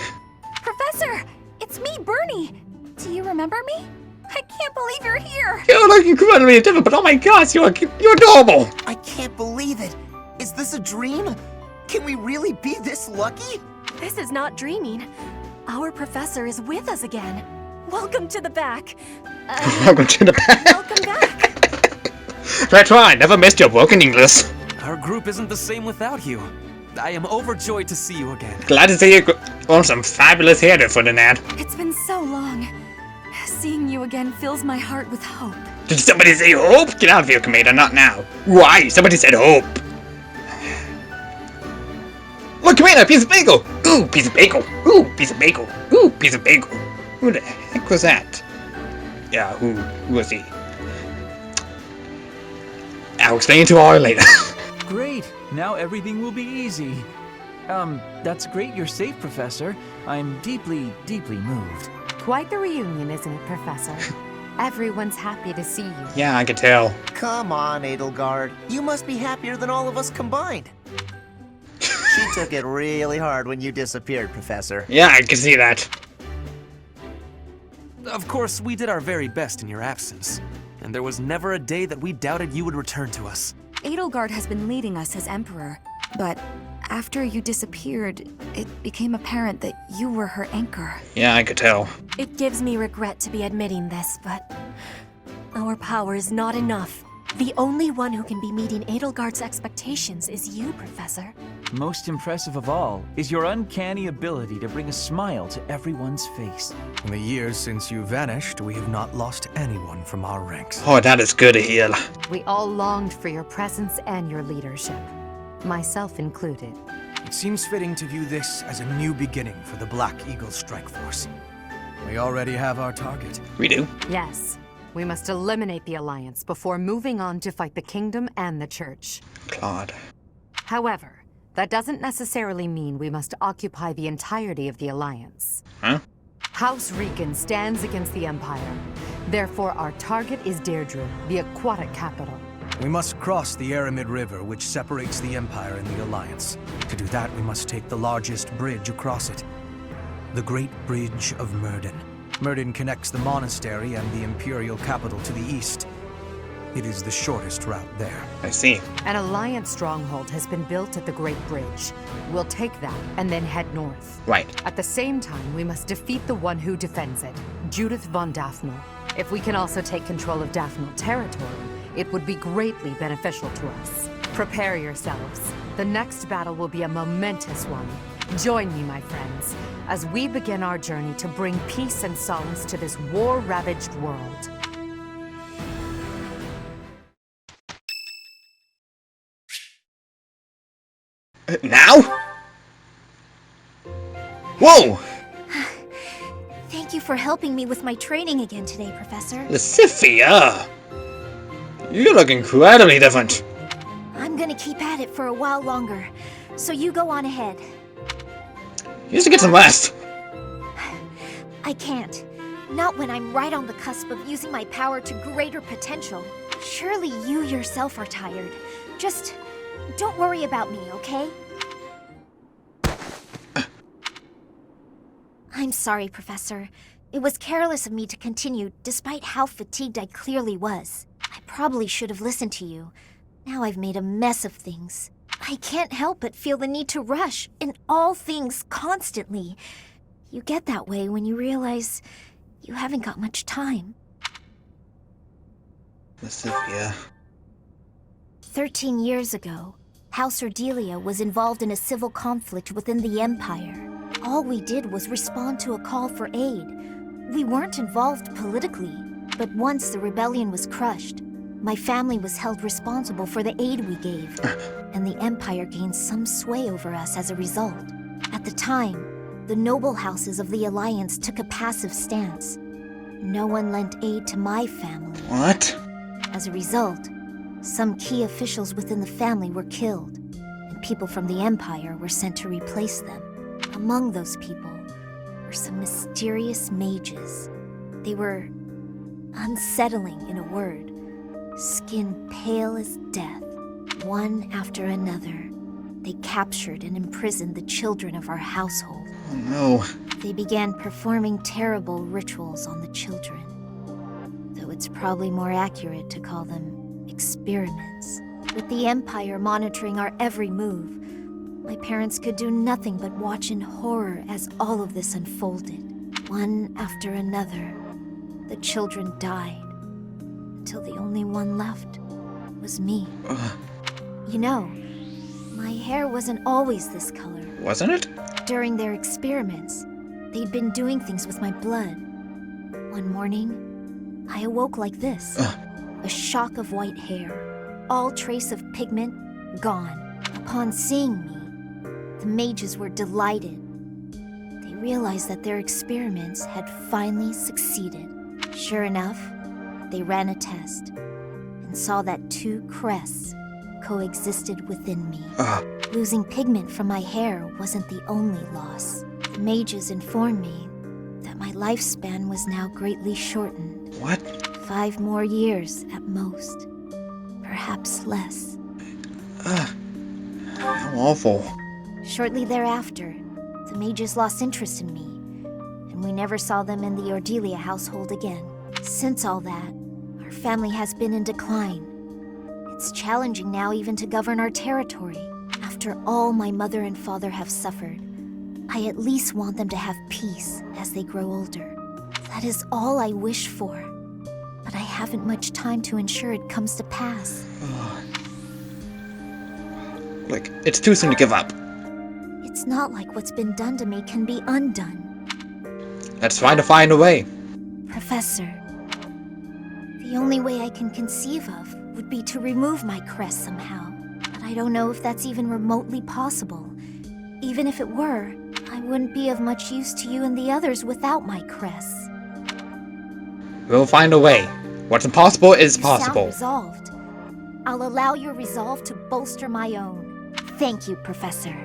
Professor! It's me, Bernie! Do you remember me? I can't believe you're here! You look incredibly different, but oh my gosh, you're adorable! I can't believe it! Is this a dream? Can we really be this lucky? This is not dreaming. Our professor is with us again. Welcome to the back. Welcome to the back. Welcome back. That's right, never missed your broken English. Our group isn't the same without you. I am overjoyed to see you again. Glad to see you on some fabulous hair for the Nat. It's been so long. Seeing you again fills my heart with hope. Did somebody say hope? Get out of here, Commander, not now. Why? Somebody said hope. Look, Commander, piece of bagel! Ooh, piece of bagel! Ooh, piece of bagel! Ooh, piece of bagel! Who the heck was that? Yeah, who was he? I'll explain to all later. Great! Now everything will be easy. That's great you're safe, Professor. I'm deeply, deeply moved. Quite the reunion, isn't it, Professor? Everyone's happy to see you. Yeah, I can tell. Come on, Edelgard. You must be happier than all of us combined. She took it really hard when you disappeared, Professor. Yeah, I can see that. Of course, we did our very best in your absence. And there was never a day that we doubted you would return to us. Edelgard has been leading us as Emperor, but after you disappeared, it became apparent that you were her anchor. Yeah, I could tell. It gives me regret to be admitting this, but our power is not enough. The only one who can be meeting Edelgard's expectations is you, Professor. Most impressive of all is your uncanny ability to bring a smile to everyone's face. In the years since you vanished, we have not lost anyone from our ranks. Oh, that is good to hear. We all longed for your presence and your leadership, myself included. It seems fitting to view this as a new beginning for the Black Eagle Strike Force. We already have our target. We do? Yes. We must eliminate the Alliance before moving on to fight the Kingdom and the Church. Claude. However, that doesn't necessarily mean we must occupy the entirety of the Alliance. Huh? House Rican stands against the Empire. Therefore, our target is Deirdre, the aquatic capital. We must cross the Aramid River, which separates the Empire and the Alliance. To do that, we must take the largest bridge across it. The Great Bridge of Myrden. Myrden connects the monastery and the Imperial capital to the east. It is the shortest route there. I see. An Alliance stronghold has been built at the Great Bridge. We'll take that and then head north. Right. At the same time, we must defeat the one who defends it, Judith von Daphne. If we can also take control of Daphne territory, it would be greatly beneficial to us. Prepare yourselves. The next battle will be a momentous one. Join me, my friends, as we begin our journey to bring peace and solace to this war-ravaged world. Now? Whoa! Thank you for helping me with my training again today, Professor. Lysithia! You look incredibly different. I'm gonna keep at it for a while longer, so you go on ahead. You should get some rest. I can't. Not when I'm right on the cusp of using my power to greater potential. Surely you yourself are tired. Just don't worry about me, okay? I'm sorry, Professor. It was careless of me to continue, despite how fatigued I clearly was. I probably should have listened to you. Now I've made a mess of things. I can't help but feel the need to rush in all things constantly. You get that way when you realize you haven't got much time. Sophia. 13 years ago, House Ordelia was involved in a civil conflict within the Empire. All we did was respond to a call for aid. We weren't involved politically, but once the rebellion was crushed, my family was held responsible for the aid we gave, and the Empire gained some sway over us as a result. At the time, the noble houses of the Alliance took a passive stance. No one lent aid to my family. What? As a result, some key officials within the family were killed, and people from the Empire were sent to replace them. Among those people were some mysterious mages. They were unsettling, in a word. Skin pale as death. One after another, they captured and imprisoned the children of our household. Oh no. They began performing terrible rituals on the children. Though it's probably more accurate to call them experiments. With the Empire monitoring our every move, my parents could do nothing but watch in horror as all of this unfolded. One after another, the children died, until the only one left was me. You know, my hair wasn't always this color. Wasn't it? During their experiments, they'd been doing things with my blood. One morning, I awoke like this. A shock of white hair, all trace of pigment gone. Upon seeing me, the mages were delighted. They realized that their experiments had finally succeeded. Sure enough, they ran a test and saw that two crests coexisted within me. Losing pigment from my hair wasn't the only loss. The mages informed me that my lifespan was now greatly shortened. What? 5 more years at most. Perhaps less. How awful. Shortly thereafter, the mages lost interest in me, and we never saw them in the Ordelia household again. Since all that, our family has been in decline. It's challenging now even to govern our territory. After all my mother and father have suffered, I at least want them to have peace as they grow older. That is all I wish for, but I haven't much time to ensure it comes to pass. Like, it's too soon to give up. It's not like what's been done to me can be undone. Let's try to find a way. Professor, the only way I can conceive of would be to remove my crest somehow. But I don't know if that's even remotely possible. Even if it were, I wouldn't be of much use to you and the others without my crests. We'll find a way. What's impossible is possible. You sound resolved. I'll allow your resolve to bolster my own. Thank you, Professor.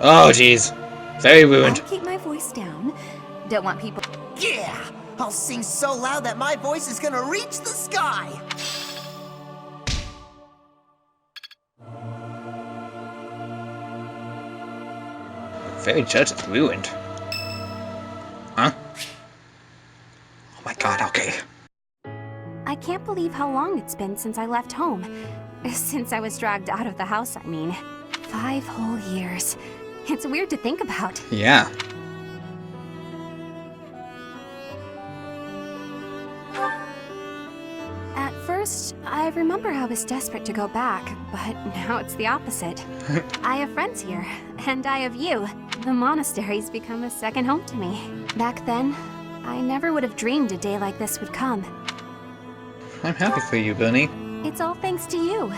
Oh, jeez. Very ruined. I'll keep my voice down. Don't want people... Yeah! I'll sing so loud that my voice is gonna reach the sky! Very church is ruined. Huh? Oh my god, okay. I can't believe how long it's been since I left home. Since I was dragged out of the house, I mean. 5 whole years. It's weird to think about. Yeah. At first, I remember I was desperate to go back, but now it's the opposite. I have friends here, and I have you. The monastery's become a second home to me. Back then, I never would have dreamed a day like this would come. I'm happy for you, Bunny. It's all thanks to you.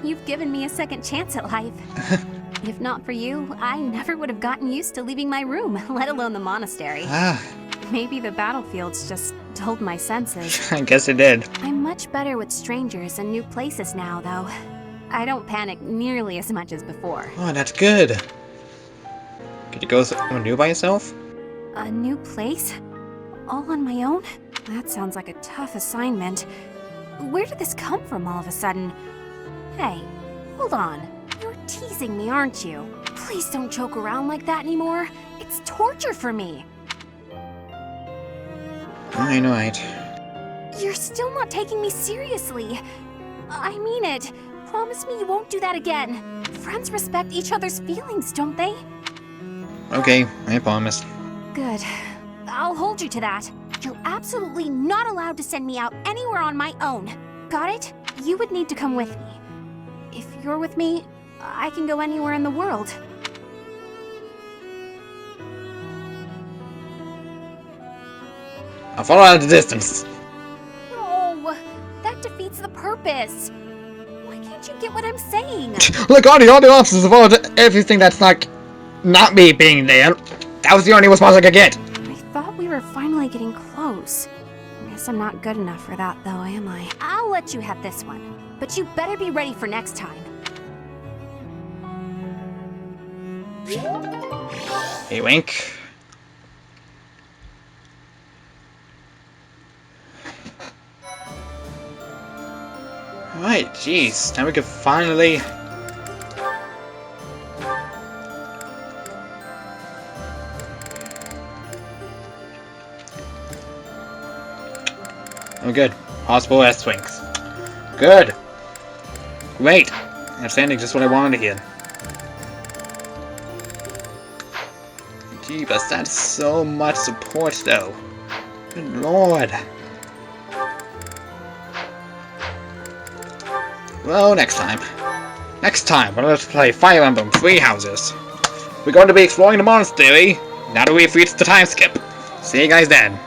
You've given me a second chance at life. If not for you, I never would have gotten used to leaving my room, let alone the monastery. Maybe the battlefields just dulled my senses. I guess it did. I'm much better with strangers and new places now, though. I don't panic nearly as much as before. Oh, that's good. Could you go somewhere new by yourself? A new place? All on my own? That sounds like a tough assignment. Where did this come from all of a sudden? Hey, hold on. You're teasing me, aren't you? Please don't joke around like that anymore. It's torture for me. I know, right. You're still not taking me seriously. I mean it. Promise me you won't do that again. Friends respect each other's feelings, don't they? Okay, I promise. Good. I'll hold you to that. You're absolutely not allowed to send me out anywhere on my own. Got it? You would need to come with me. If you're with me, I can go anywhere in the world. I'll follow at a distance. No, that defeats the purpose. Why can't you get what I'm saying? Look, all the answers about everything that's like not me being there. That was the only response I could get. I thought we were finally getting close. Guess I'm not good enough for that, though, am I? I'll let you have this one, but you better be ready for next time. Hey, Wink. Alright, jeez. Now we can finally... Oh, good. Possible S-Swings. Good. Great. Outstanding, just what I wanted to hear. Gee, but that's so much support, though. Good lord. Well, next time. Next time, we're going to play Fire Emblem Three Houses. We're going to be exploring the monastery now that we've reached the time skip. See you guys then.